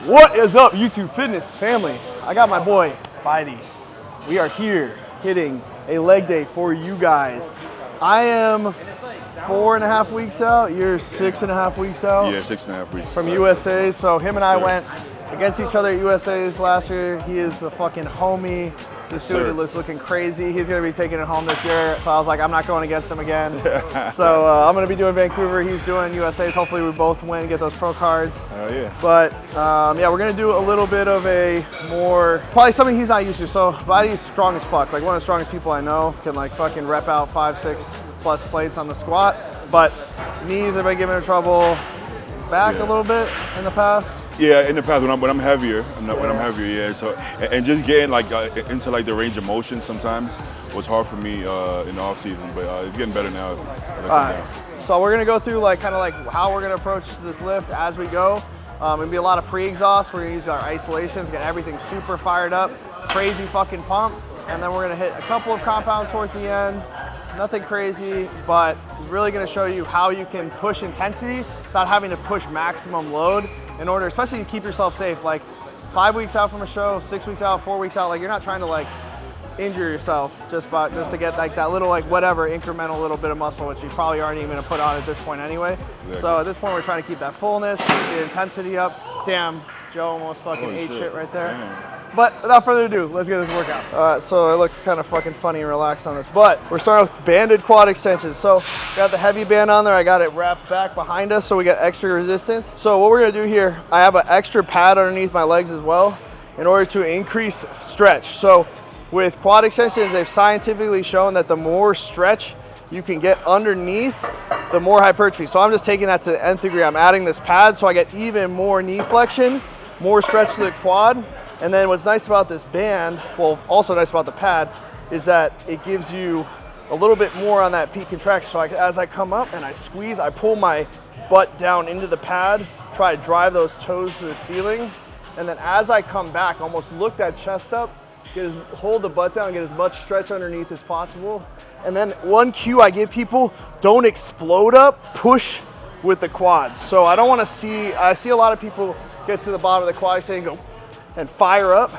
What is up, YouTube fitness family? I got my boy, Body. We are here hitting a leg day for you guys. I am 4.5 weeks out. You're 6.5 weeks out. Yeah, 6.5 weeks. From USA. So him and I went against each other at USA's last year. He is the fucking homie. This dude is looking crazy. He's going to be taking it home this year. So I was like, I'm not going against him again. So I'm going to be doing Vancouver. He's doing USA's. Hopefully we both win, get those pro cards. Yeah. But yeah, we're going to do a little bit of a more, probably something he's not used to. So Body's strong as fuck. Like one of the strongest people I know. Can like fucking rep out 5-6 plus plates on the squat. But knees have been giving him trouble. Back a little bit in the past. Yeah, in the past when I'm heavier, when I'm heavier, yeah. So and just getting like into like the range of motion sometimes was hard for me in the off season, but it's getting better now. So we're gonna go through like kind of like how we're gonna approach this lift as we go. It'll be a lot of pre-exhaust. We're gonna use our isolations, get everything super fired up, crazy fucking pump, and then we're gonna hit a couple of compounds towards the end. Nothing crazy, but it's really gonna show you how you can push intensity without having to push maximum load in order, especially to keep yourself safe. Like 5 weeks out from a show, 6 weeks out, 4 weeks out, like you're not trying to like injure yourself just to get like that little like whatever incremental little bit of muscle, which you probably aren't even gonna put on at this point anyway. Exactly. So at this point, we're trying to keep that fullness, keep the intensity up. Damn, Joe almost fucking ate shit right there. Damn. But without further ado, let's get this workout. All right, so I look kind of fucking funny and relaxed on this, but we're starting with banded quad extensions. So got the heavy band on there. I got it wrapped back behind us so we got extra resistance. So what we're gonna do here, I have an extra pad underneath my legs as well in order to increase stretch. So with quad extensions, they've scientifically shown that the more stretch you can get underneath, the more hypertrophy. So I'm just taking that to the nth degree. I'm adding this pad so I get even more knee flexion, more stretch to the quad. And then what's nice about this band, well, also nice about the pad, is that it gives you a little bit more on that peak contraction. So as I come up and I squeeze, I pull my butt down into the pad, try to drive those toes to the ceiling. And then as I come back, almost lift that chest up, hold the butt down, get as much stretch underneath as possible. And then one cue I give people, don't explode up, push with the quads. So I don't want to I see a lot of people get to the bottom of the quad extension and go, and fire up.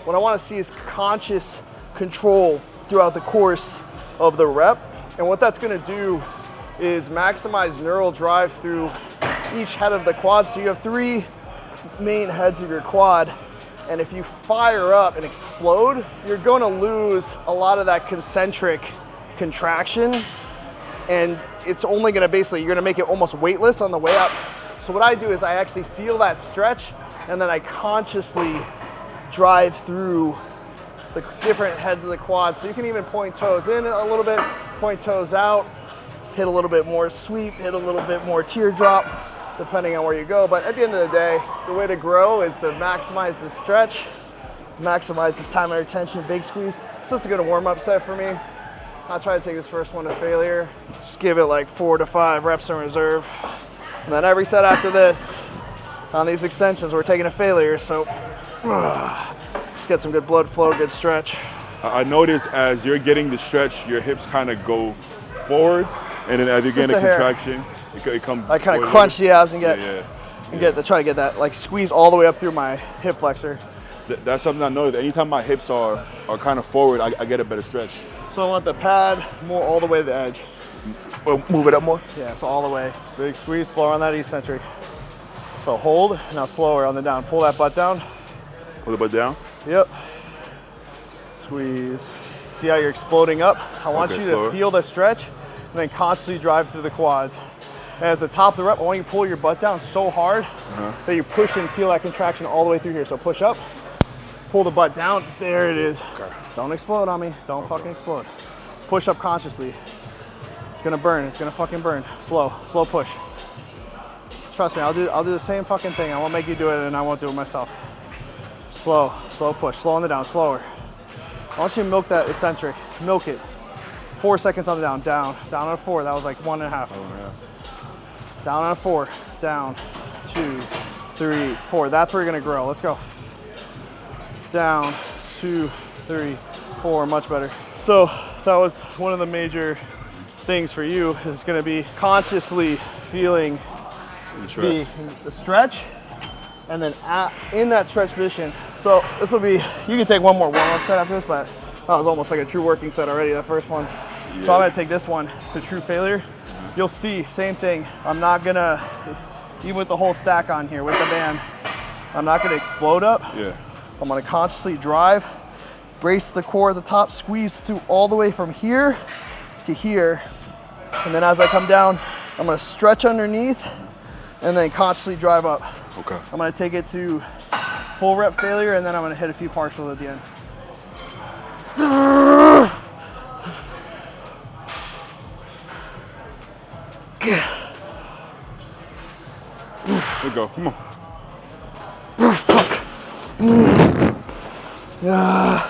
What I want to see is conscious control throughout the course of the rep. And what that's going to do is maximize neural drive through each head of the quad. So you have 3 main heads of your quad. And if you fire up and explode, you're going to lose a lot of that concentric contraction. And it's only going to basically, you're going to make it almost weightless on the way up. So what I do is I actually feel that stretch, and then I consciously drive through the different heads of the quad. So you can even point toes in a little bit, point toes out, hit a little bit more sweep, hit a little bit more teardrop, depending on where you go. But at the end of the day, the way to grow is to maximize the stretch, maximize this time under tension, big squeeze. It's just a good warm-up set for me. I'll try to take this first one to failure. Just give it like 4 to 5 reps in reserve. And then every set after this, on these extensions, we're taking a failure, so let's get some good blood flow, good stretch. I noticed as you're getting the stretch, your hips kind of go forward, and then as you're getting a contraction, it comes. I kind of crunch the abs and try to get that like squeeze all the way up through my hip flexor. That's something I noticed. Anytime my hips are kind of forward, I get a better stretch. So I want the pad more all the way to the edge. Well, move it up more. Yeah, so all the way. Big squeeze, slower on that eccentric. So hold, now slower on the down. Pull that butt down. Pull the butt down? Yep. Squeeze. See how you're exploding up? I want you to feel the stretch and then constantly drive through the quads. And at the top of the rep, I want you to pull your butt down so hard that you push and feel that contraction all the way through here. So push up, pull the butt down. There it is. Okay. Don't explode on me. Don't fucking explode. Push up consciously. It's gonna burn. It's gonna fucking burn. Slow push. Trust me, I'll do the same fucking thing. I won't make you do it and I won't do it myself. Slow push, slow on the down, slower. I want you to milk that eccentric, milk it. 4 seconds on the down, down on a 4, that was like 1.5. Oh, yeah. Down on a 4, down, 2, 3, 4. That's where you're gonna grow, let's go. Down, 2, 3, 4, much better. So that was one of the major things for you is gonna be consciously feeling the stretch and then in that stretch position. So this will be, you can take one more warm-up set after this, but that was almost like a true working set already, that first one. Yeah. So I'm gonna take this one to true failure. You'll see, same thing. I'm not gonna, even with the whole stack on here, with the band, I'm not gonna explode up. Yeah. I'm gonna consciously drive, brace the core at the top, squeeze through all the way from here to here. And then as I come down, I'm gonna stretch underneath and then consciously drive up. Okay. I'm gonna take it to full rep failure, and then I'm gonna hit a few partials at the end. There we go, come on. Yeah.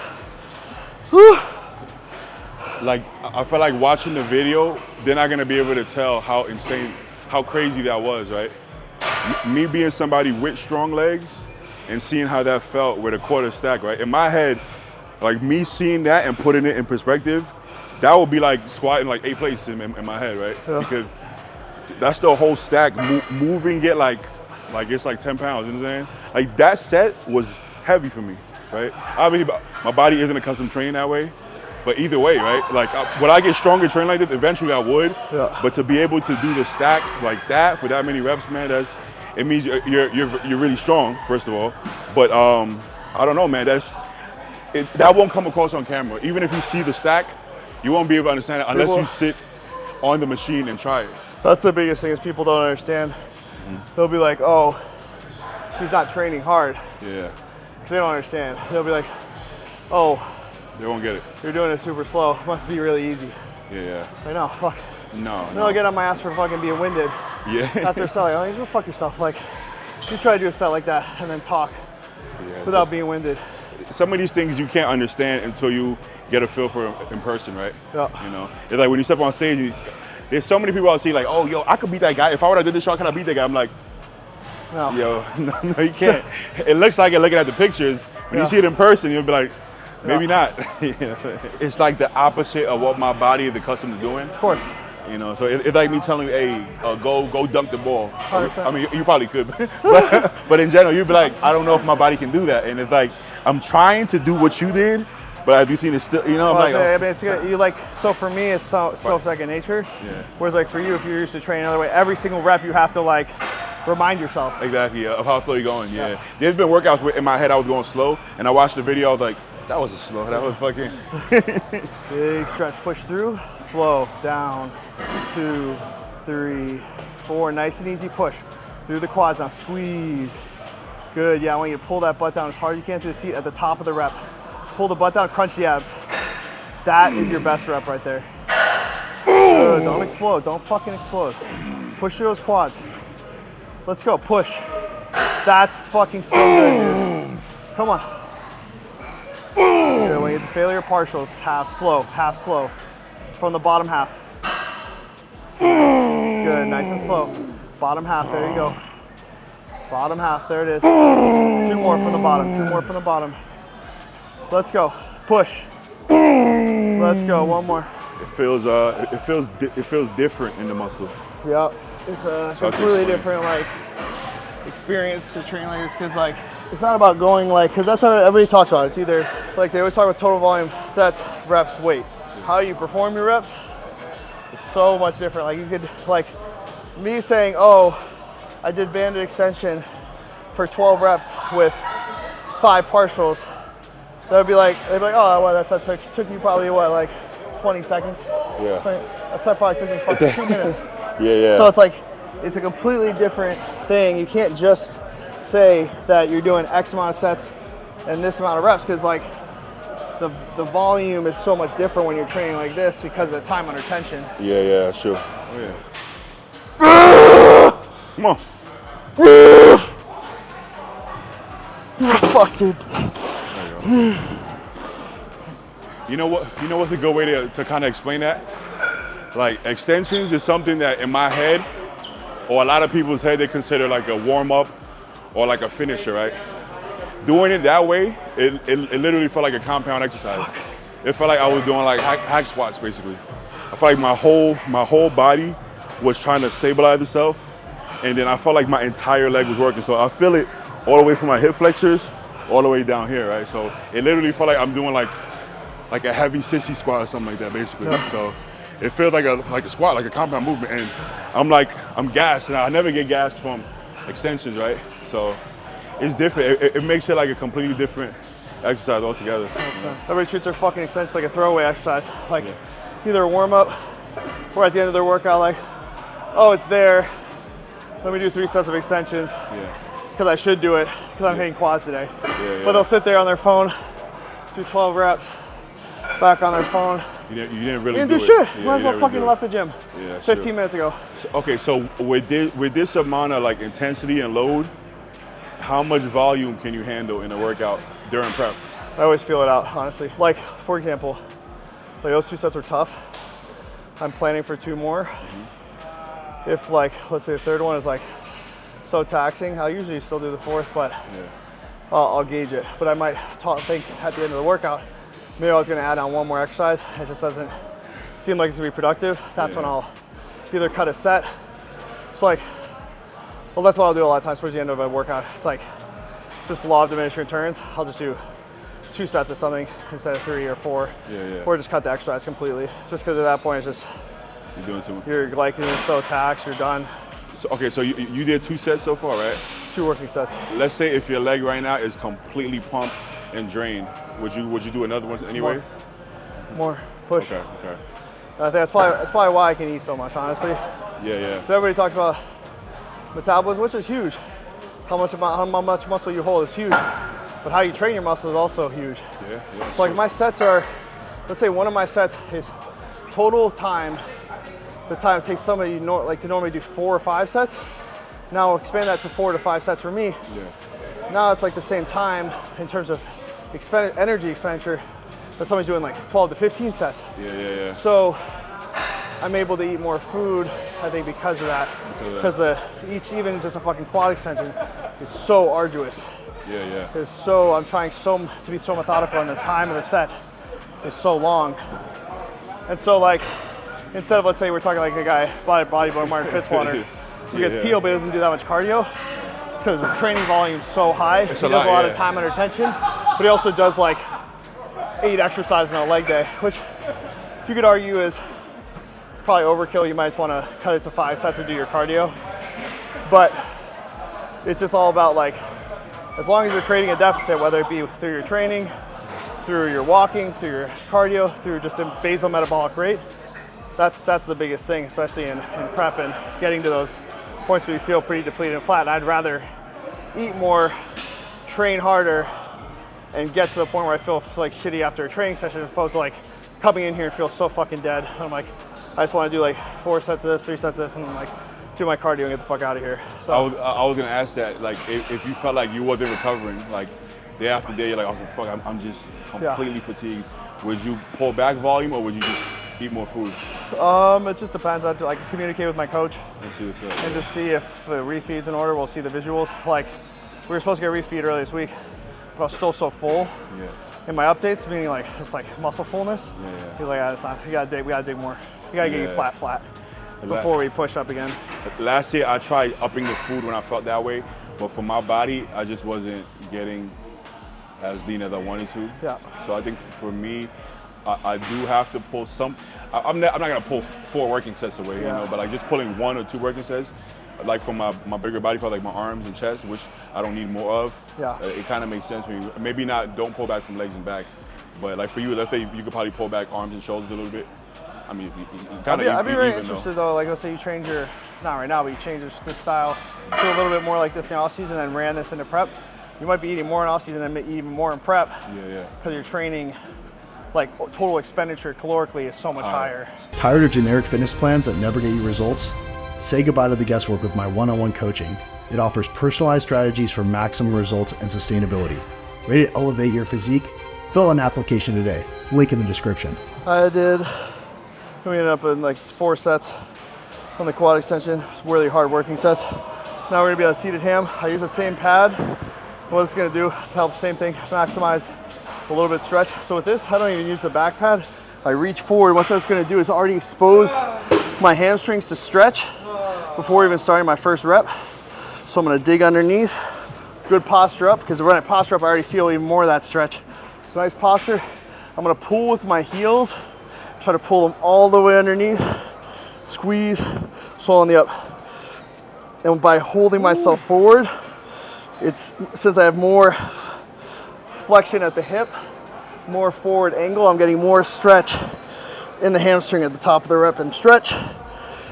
Like, I feel like watching the video, they're not gonna be able to tell how insane, how crazy that was, right? Me being somebody with strong legs and seeing how that felt with a quarter stack, right? In my head, like me seeing that and putting it in perspective, that would be like squatting like 8 plates in my head, right? Yeah. Because that's the whole stack, moving it like it's like 10 pounds, you know what I'm saying? Like that set was heavy for me, right? Obviously, my body isn't accustomed to training that way, but either way, right? Like when I get stronger training like this, eventually I would, yeah. But to be able to do the stack like that for that many reps, man, it means you're really strong, first of all. But I don't know, man, that won't come across on camera. Even if you see the stack, you won't be able to understand it unless you sit on the machine and try it. That's the biggest thing is people don't understand. Mm-hmm. They'll be like, oh, he's not training hard. Yeah. Because they don't understand. They'll be like, oh. They won't get it. You're doing it super slow. Must be really easy. Yeah. Like, no, fuck. No. They'll get on my ass for fucking being winded. Yeah. After a set, like, oh, you go fuck yourself. Like, you try to do a set like that and then talk without being winded. Some of these things you can't understand until you get a feel for it in person, right? Yeah. You know, it's like when you step on stage, there's so many people I see like, oh, yo, I could beat that guy. If I would have did this show, can I beat that guy? I'm like, no. Yo, no, you can't. It looks like it looking at the pictures. When you see it in person, you'll be like, maybe not. You know? It's like the opposite of what my body is accustomed to doing. Of course. You know, so it's like me telling you, hey, go dunk the ball. 100%. I mean, you probably could, but in general, you'd be like, I don't know if my body can do that. And it's like, I'm trying to do what you did, but I do see it still, you know, well, I'm like, I mean, it's you like, so for me, it's so second nature. Yeah. Whereas like for you, if you're used to training another way, every single rep you have to like remind yourself. Exactly, yeah, of how slow you're going, yeah. There's been workouts where in my head I was going slow, and I watched the video, I was like, that wasn't slow, that was fucking. Big stretch, push through, slow, down, 2, 3, 4, nice and easy push. Through the quads, now squeeze. Good, yeah, I want you to pull that butt down as hard as you can through the seat at the top of the rep. Pull the butt down, crunch the abs. That is your best rep right there. Good, don't explode, don't fucking explode. Push through those quads. Let's go, push. That's fucking so good, dude. Come on. Good, when you get to failure partials, half slow. From the bottom half. Good, nice and slow. Bottom half, there you go. Bottom half, there it is. 2 more from the bottom, Let's go, push. Let's go, 1 more. It feels different in the muscle. Yep, it's a completely different like experience to train like this, because like it's not about going like, because that's how everybody talks about it. It's either like they always talk about total volume, sets, reps, weight. How you perform your reps is so much different. Like you could, like me saying, oh, I did banded extension for 12 reps with 5 partials. That would be like, they'd be like, oh, well, that set took you probably what, like 20 seconds? Yeah. That set probably took me fucking 2 minutes. Yeah. So it's like, it's a completely different thing. You can't just say that you're doing X amount of sets and this amount of reps, because like the volume is so much different when you're training like this because of the time under tension. Yeah, sure. Oh, yeah. Come on. Fuck, dude. You know what's a good way to kind of explain that? Like extensions is something that in my head, or a lot of people's head, they consider like a warm-up or like a finisher, right? Doing it that way, it literally felt like a compound exercise. It felt like I was doing like hack squats, basically. I felt like my whole body was trying to stabilize itself, and then I felt like my entire leg was working. So I feel it all the way from my hip flexors all the way down here, right? So it literally felt like I'm doing like a heavy sissy squat or something like that, basically. Yeah. So it feels like a squat, like a compound movement, and I'm gassed, and I never get gassed from extensions, right? So it's different. It makes it like a completely different exercise altogether. Everybody treats their fucking extensions like a throwaway exercise, like either a warm up or at the end of their workout, like, oh, it's there. Let me do 3 sets of extensions. Because I should do it, because I'm hitting quads today. But they'll sit there on their phone, do 12 reps, back on their phone. You didn't really do shit. Might as well fucking left the gym 15 minutes ago. So, okay, so with this amount of like intensity and load, how much volume can you handle in a workout during prep? I always feel it out, honestly. Like, for example, like those 2 sets were tough. I'm planning for 2 more. If like, let's say the 3rd one is like so taxing, I'll usually still do the 4th, but I'll gauge it. But I might think at the end of the workout, maybe I was gonna add on 1 more exercise. It just doesn't seem like it's gonna be productive. That's when I'll either cut a set. It's like, well, that's what I'll do a lot of times towards the end of a workout. It's like, just law of diminishing returns. I'll just do 2 sets of something instead of 3 or 4, or just cut the exercise completely. It's just because at that point, it's just, you're doing too much. Your glycogen is so taxed, you're done. So, okay, so you did 2 sets so far, right? 2 working sets. Let's say if your leg right now is completely pumped and drained, would you do another one anyway? More push. Okay. I think that's probably why I can eat so much, honestly. Yeah. So everybody talks about metabolism, which is huge. How much muscle you hold is huge, but how you train your muscle is also huge. So like my sets are, let's say one of my sets is total time. The time it takes somebody to normally do 4 or 5 sets. Now expand that to 4 to 5 sets for me. Now it's like the same time in terms of energy expenditure that somebody's doing like 12 to 15 sets. So I'm able to eat more food, I think, because of that. Because even just a fucking quad extension is so arduous. It's so, I'm trying to be so methodical, and the time of the set is so long. And so like, instead of, let's say we're talking like a guy, bodybuilder Martin Fitzwater, who gets PO but doesn't do that much cardio, it's because the training volume is so high. He does a lot of time under tension, but he also does like 8 exercises on a leg day, which you could argue is probably overkill. You might just want to cut it to 5 sets and do your cardio. But it's just all about like, as long as you're creating a deficit, whether it be through your training, through your walking, through your cardio, through just a basal metabolic rate, that's the biggest thing, especially in prep and getting to those points where you feel pretty depleted and flat. And I'd rather eat more, train harder, and get to the point where I feel like shitty after a training session, as opposed to like coming in here and feel so fucking dead. I'm like, I just want to do like 4 sets of this, 3 sets of this, and then like do my cardio and get the fuck out of here. So I was gonna ask that, like, if you felt like you wasn't recovering, like day after day, you're like, okay, fuck, I'm just completely fatigued. Would you pull back volume, or would you just eat more food? It just depends. I can communicate with my coach and just see if the refeed's in order. We'll see the visuals. Like, we were supposed to get a refeed earlier this week, but I was still so full in my updates, meaning like it's like muscle fullness. He's like, it's not. We gotta dig more. You gotta get you flat before we push up again. Last year I tried upping the food when I felt that way, but for my body, I just wasn't getting as lean as I wanted to. So I think for me, I do have to pull some. I'm not gonna pull 4 working sets away, you know, but like just pulling 1 or 2 working sets, like from my bigger body part, like my arms and chest, which I don't need more of. It kind of makes sense for me. Maybe don't pull back from legs and back, but like for you, let's say you could probably pull back arms and shoulders a little bit. I mean, kind of. I'd be very interested though. Like, let's say you change your, not right now, but you change this style to a little bit more like this in the off season, and ran this into prep. You might be eating more in off season and even more in prep. Because you're training, like total expenditure calorically is so much higher. Tired of generic fitness plans that never get you results? Say goodbye to the guesswork with my one-on-one coaching. It offers personalized strategies for maximum results and sustainability. Ready to elevate your physique? Fill out an application today. Link in the description. We ended up in like 4 sets on the quad extension. It's really hard working sets. Now we're gonna be on a seated ham. I use the same pad. What it's gonna do is help, same thing, maximize a little bit stretch. So with this, I don't even use the back pad. I reach forward. What that's gonna do is already expose my hamstrings to stretch before even starting my first rep. So I'm gonna dig underneath, good posture up, because when I posture up, I already feel even more of that stretch. So nice posture. I'm gonna pull with my heels, try to pull them all the way underneath, squeeze, sole on the up. And by holding myself forward, since I have more flexion at the hip, more forward angle, I'm getting more stretch in the hamstring at the top of the rep, and stretch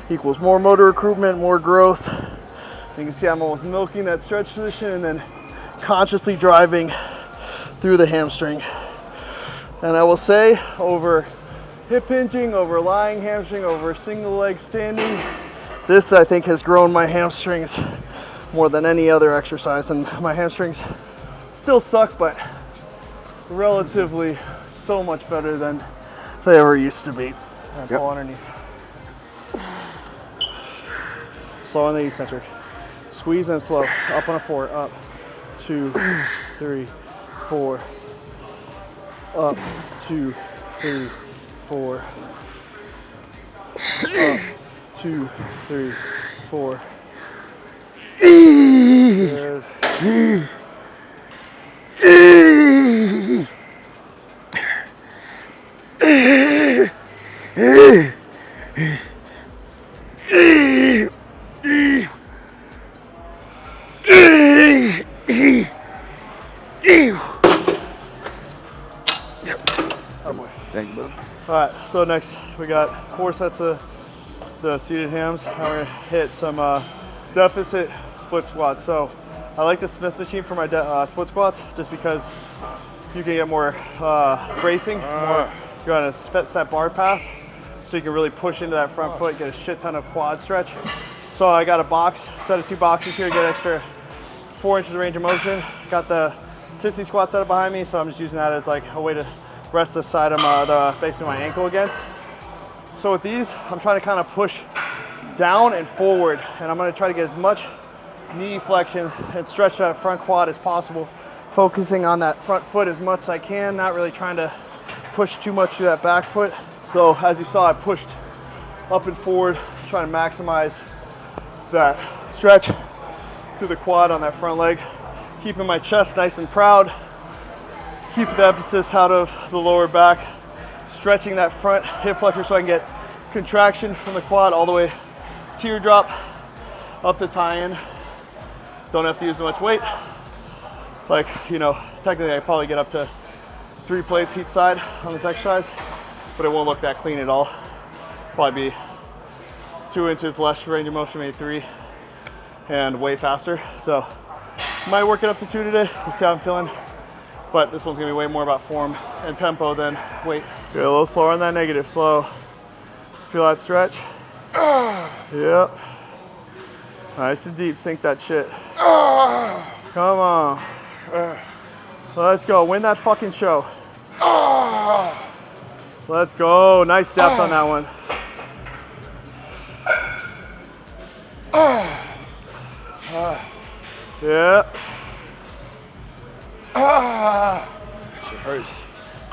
equals more motor recruitment, more growth. You can see I'm almost milking that stretch position and then consciously driving through the hamstring. And I will say, over hip hinging, over lying hamstring, over single leg standing, this I think has grown my hamstrings more than any other exercise. And my hamstrings still suck, but relatively so much better than they ever used to be. And pull underneath. Slow on the eccentric. Squeeze and slow. Up on a 4. Up. 2, 3, 4. Up. 2, 3, 4. Up. 2, 3, 4. Good. Thank you, brother. All right, so next we got 4 sets of the seated hams. Now we're gonna hit some deficit split squats. So I like the Smith machine for my split squats just because you can get more bracing, you're on a set bar path, so you can really push into that front foot, get a shit ton of quad stretch. So I got a box, set of 2 boxes here, get extra 4 inches of range of motion. Got the sissy squat set up behind me, so I'm just using that as like a way to rest the side of basically my ankle against. So with these, I'm trying to kind of push down and forward, and I'm gonna try to get as much knee flexion and stretch that front quad as possible, focusing on that front foot as much as I can, not really trying to push too much through that back foot. So as you saw, I pushed up and forward, trying to maximize that stretch through the quad on that front leg, keeping my chest nice and proud, keeping the emphasis out of the lower back, stretching that front hip flexor so I can get contraction from the quad all the way teardrop up to tie-in. Don't have to use as much weight. Like, you know, technically I probably get up to 3 plates each side on this exercise, but it won't look that clean at all. Probably be 2 inches less range of motion, maybe 3, and way faster. So might work it up to 2 today. We'll see how I'm feeling. But this one's gonna be way more about form and tempo than weight. Get a little slower on that negative, slow. Feel that stretch? Yep. Nice and deep, sink that shit. Come on. Let's go, win that fucking show. Let's go, nice depth on that one. Yeah. Shit hurts.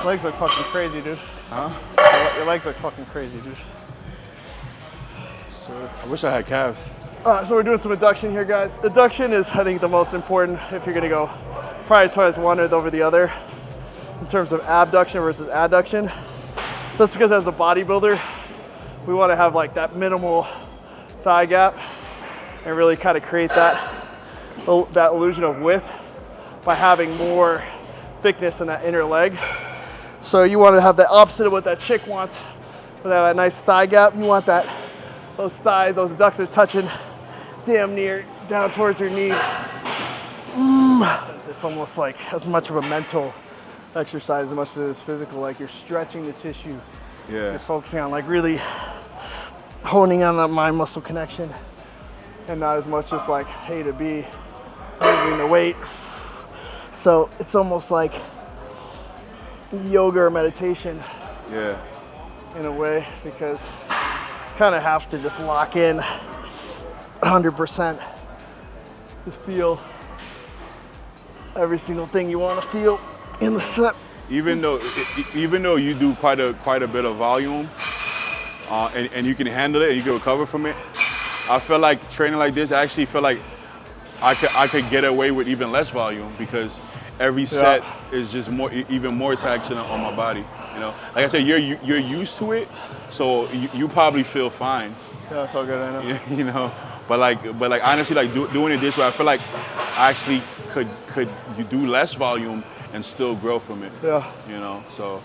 Legs look fucking crazy, dude. Huh? Your legs look fucking crazy, dude. So, I wish I had calves. So we're doing some adduction here, guys. Adduction is, I think, the most important if you're gonna go prioritize one over the other in terms of abduction versus adduction. Just because as a bodybuilder, we wanna have like that minimal thigh gap and really kind of create that illusion of width by having more thickness in that inner leg. So you want to have the opposite of what that chick wants. With that nice thigh gap, you want that, those thighs, those adductors touching damn near down towards your knee. It's almost like as much of a mental exercise as much as it is physical. Like you're stretching the tissue. Yeah. You're focusing on like really honing on that mind muscle connection, and not as much just like A to B, moving the weight. So it's almost like yoga or meditation. Yeah. In a way, because you kind of have to just lock in 100% to feel every single thing you want to feel in the set. Even though you do quite a bit of volume, and you can handle it and you can recover from it, I feel like training like this, I actually feel like I could get away with even less volume because every set is just even more taxing on my body. You know, like I said, you're used to it, so you probably feel fine. Yeah, I feel good. I know. You know, but like honestly, like doing it this way, I feel like I actually could you do less volume and still grow from it. Yeah. You know, so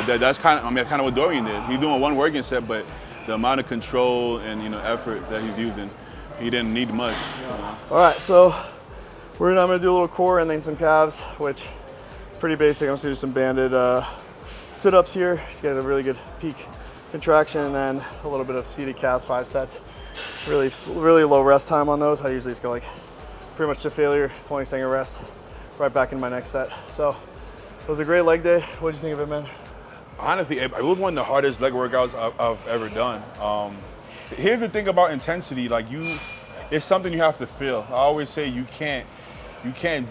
that's kind of, I mean, that's kind of what Dorian did. He's doing one working set, but the amount of control and, you know, effort that he's using, he didn't need much. You know? All right, so I'm gonna do a little core and then some calves, which pretty basic. I'm just gonna do some banded sit-ups here, just get a really good peak contraction, and then a little bit of seated calves, 5 sets. Really low rest time on those. I usually just go like pretty much to failure, 20-second rest, right back into my next set. So it was a great leg day. What did you think of it, man? Honestly, it was one of the hardest leg workouts I've ever done. Here's the thing about intensity, like it's something you have to feel. I always say you can't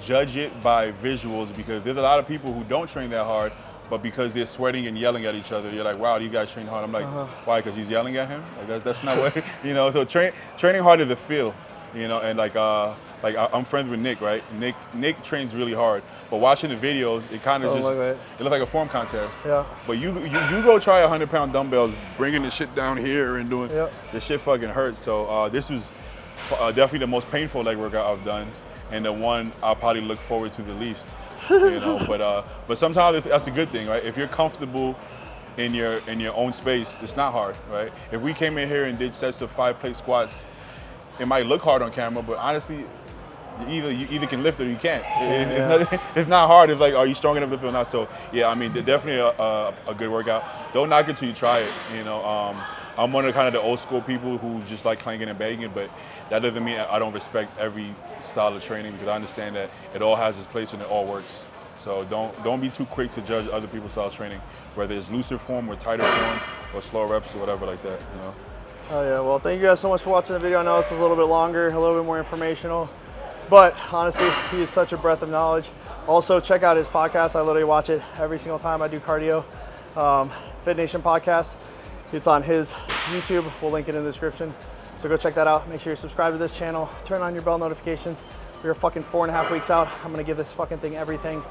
judge it by visuals, because there's a lot of people who don't train that hard, but because they're sweating and yelling at each other, you're like, wow, these guys train hard. I'm like, why? Because he's yelling at him? Like that's not what, you know. So training hard is a feel, you know. And like I'm friends with Nick, right? Nick trains really hard, but watching the videos, it kind of it looks like a form contest. Yeah. But you go try 100-pound dumbbells, bringing the shit down here and doing this shit fucking hurts. So this was definitely the most painful leg workout I've done, and the one I'll probably look forward to the least. You know, but sometimes that's a good thing, right? If you're comfortable in your own space, it's not hard, right? If we came in here and did sets of 5-plate squats, it might look hard on camera, but honestly, you either can lift it or you can't. It's not hard. It's like, are you strong enough to lift it or not? So yeah, I mean, definitely a good workout. Don't knock it till you try it. You know, I'm one of kind of the old school people who just like clanging and banging, but that doesn't mean I don't respect every style of training, because I understand that it all has its place and it all works. So don't be too quick to judge other people's style of training, whether it's looser form or tighter form or slow reps or whatever like that. You know. Oh yeah, well, thank you guys so much for watching the video. I know this was a little bit longer, a little bit more informational, but honestly, he is such a breadth of knowledge. Also, check out his podcast. I literally watch it every single time I do cardio. Fit Nation podcast. It's on his YouTube. We'll link it in the description. So go check that out. Make sure you subscribe to this channel. Turn on your bell notifications. We're fucking 4.5 weeks out. I'm gonna give this fucking thing everything.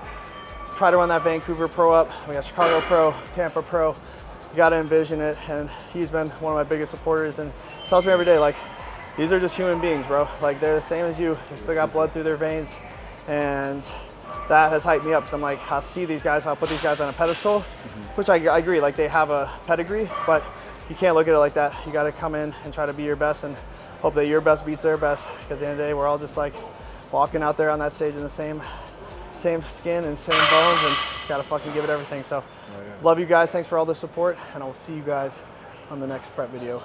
Try to run that Vancouver Pro up. We got Chicago Pro, Tampa Pro. You gotta envision it. And he's been one of my biggest supporters and tells me every day, like, these are just human beings, bro. Like, they're the same as you. They still got blood through their veins. And that has hyped me up, because I'm like, I see these guys, I'll put these guys on a pedestal, which I agree, like, they have a pedigree, but you can't look at it like that. You got to come in and try to be your best and hope that your best beats their best, because at the end of the day, we're all just like walking out there on that stage in the same skin and same bones, and got to fucking give it everything. So love you guys. Thanks for all the support, and I will see you guys on the next prep video.